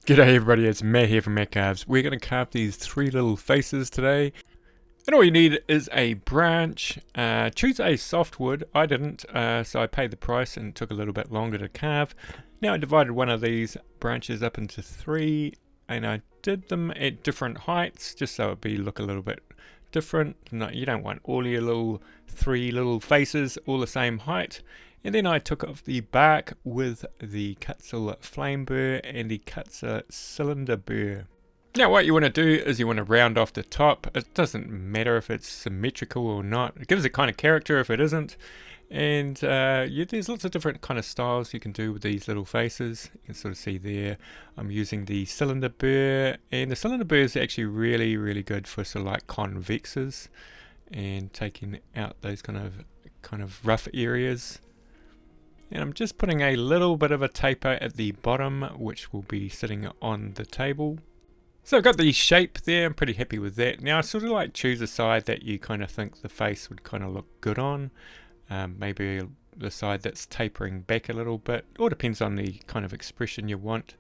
G'day everybody, it's Matt here from Matt Carves. We're going to carve these three little faces today. And all you need is a branch. Choose a softwood. I didn't, so I paid the price and it took a little bit longer to carve. Now I divided one of these branches up into three, and I did them at different heights, just so it'd look a little bit different. No, you don't want all your three little faces all the same height. And then I took off the bark with the Kutzall Flame Burr and the Kutzall Cylinder Burr. Now what you want to do is you want to round off the top. It doesn't matter if it's symmetrical or not. It gives it kind of character if it isn't. And there's lots of different kind of styles you can do with these little faces. You can sort of see there I'm using the Cylinder Burr. And the Cylinder Burr is actually really, really good for sort of like convexes and taking out those kind of rough areas. And I'm just putting a little bit of a taper at the bottom, which will be sitting on the table. So I've got the shape there, I'm pretty happy with that. Now I sort of like choose a side that you kind of think the face would kind of look good on. Maybe the side that's tapering back a little bit. It all depends on the kind of expression you want.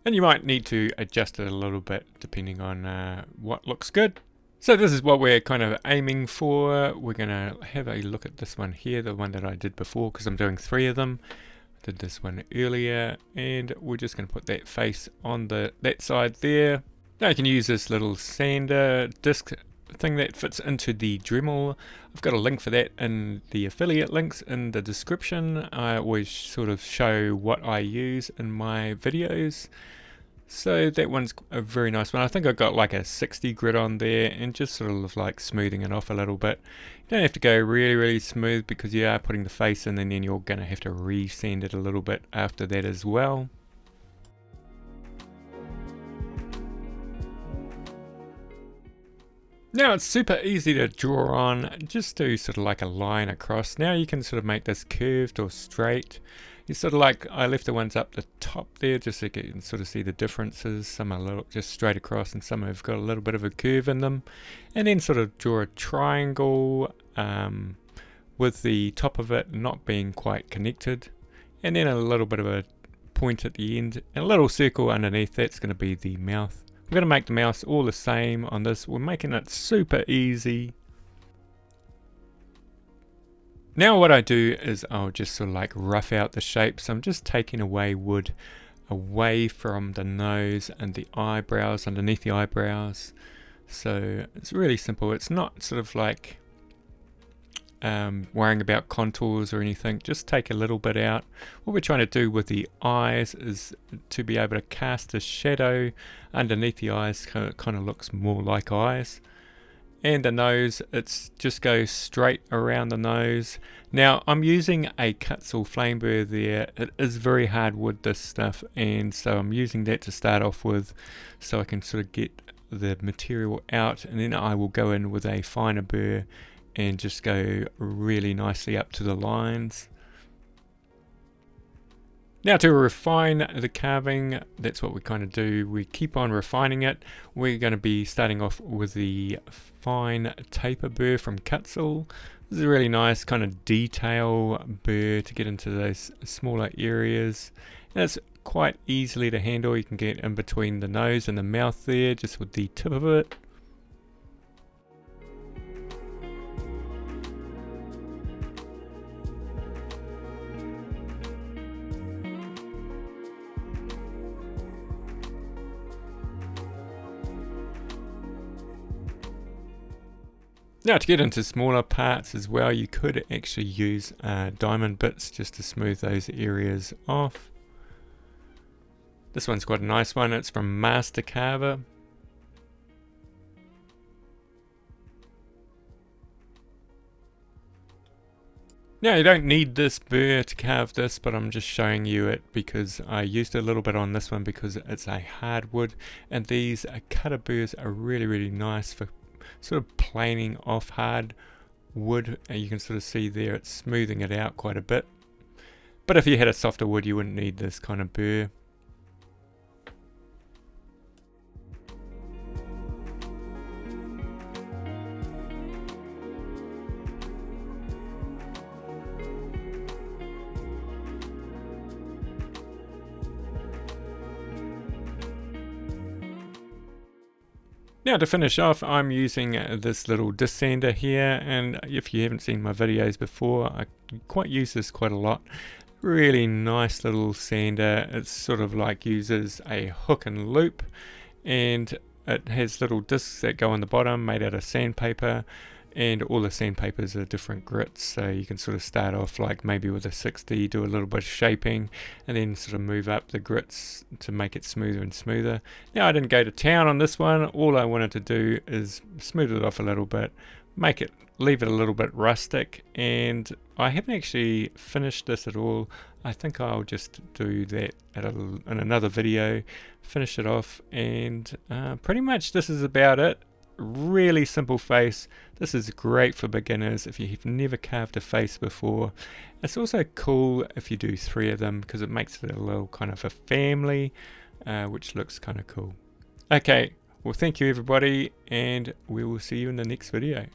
And you might need to adjust it a little bit depending on what looks good. So this is what we're kind of aiming for. We're going to have a look at this one here, the one that I did before, because I'm doing three of them. I did this one earlier, and we're just going to put that face on that side there. Now you can use this little sander disc thing that fits into the Dremel. I've got a link for that in the affiliate links in the description. I always sort of show what I use in my videos. So that one's a very nice one. I think I got like a 60 grit on there and just sort of like smoothing it off a little bit. You don't have to go really, really smooth because you are putting the face in, and then you're going to have to re-sand it a little bit after that as well. Now it's super easy to draw on. Just do sort of like a line across. Now you can sort of make this curved or straight. You sort of like, I left the ones up the top there just so you can sort of see the differences. Some are a little just straight across and some have got a little bit of a curve in them. And then sort of draw a triangle with the top of it not being quite connected. And then a little bit of a point at the end and a little circle underneath. That's going to be the mouth. We're going to make the mouth all the same on this. We're making it super easy. Now what I do is I'll just sort of like rough out the shape. So I'm just taking away wood away from the nose and the eyebrows, underneath the eyebrows. So it's really simple. It's not sort of like worrying about contours or anything. Just take a little bit out. What we're trying to do with the eyes is to be able to cast a shadow underneath the eyes. Kind of looks more like eyes. And the nose, it's just goes straight around the nose. Now I'm using a Kutzall Flame Burr there. It is very hard wood, this stuff, and so I'm using that to start off with so I can sort of get the material out, and then I will go in with a finer burr and just go really nicely up to the lines. Now to refine the carving, that's what we kind of do. We keep on refining it. We're going to be starting off with the fine taper burr from Kutzall. This is a really nice kind of detail burr to get into those smaller areas. And it's quite easily to handle. You can get in between the nose and the mouth there just with the tip of it. Now to get into smaller parts as well, you could actually use diamond bits just to smooth those areas off. This one's quite a nice one. It's from Master Carver. Now you don't need this burr to carve this, but I'm just showing you it because I used a little bit on this one because it's a hardwood, and these cutter burrs are really, really nice for sort of planing off hard wood. And you can sort of see there it's smoothing it out quite a bit. But if you had a softer wood, you wouldn't need this kind of burr. Now to finish off, I'm using this little disc sander here, and if you haven't seen my videos before, I use this quite a lot. Really nice little sander. It's sort of like uses a hook and loop, and it has little discs that go on the bottom made out of sandpaper, and all the sandpapers are different grits, so you can sort of start off like maybe with a 60, do a little bit of shaping, and then sort of move up the grits to make it smoother and smoother. Now I didn't go to town on this one. All I wanted to do is smooth it off a little bit, leave it a little bit rustic, and I haven't actually finished this at all. I think I'll just do that in another video, finish it off, and pretty much this is about it. Really simple face. This is great for beginners if you've never carved a face before. It's also cool if you do 3 of them because it makes it a little kind of a family, which looks kind of cool. Okay, well thank you everybody, and we will see you in the next video.